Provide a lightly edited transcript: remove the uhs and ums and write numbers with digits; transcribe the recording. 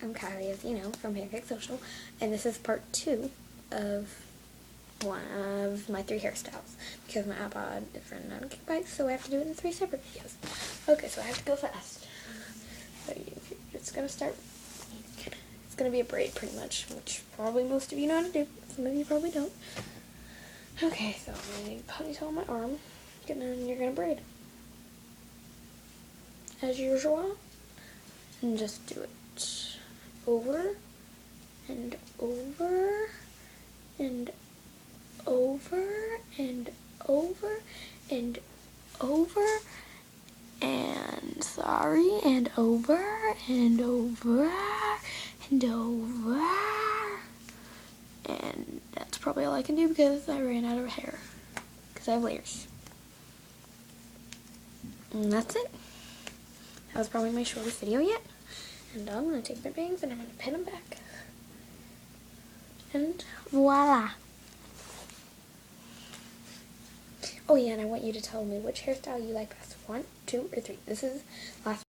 I'm Kylie, as you know, from Pancake Social, and this is part 2 of one of my 3 hairstyles, because my iPod is running out of gigabytes, so I have to do it in 3 separate videos. Okay, so I have to go fast. So it's going to start, it's going to be a braid pretty much, which probably most of you know how to do, some of you probably don't. Okay, so I'm going to ponytail on my arm, and then you're going to braid. As usual, and just do it over and over and over and over and over and sorry and over and over and over, and that's probably all I can do because I ran out of hair because I have layers. And that's it. That was probably my shortest video yet. And I'm going to take my bangs and I'm going to pin them back. And voila. Oh yeah, and I want you to tell me which hairstyle you like best. 1, 2, or 3. This is last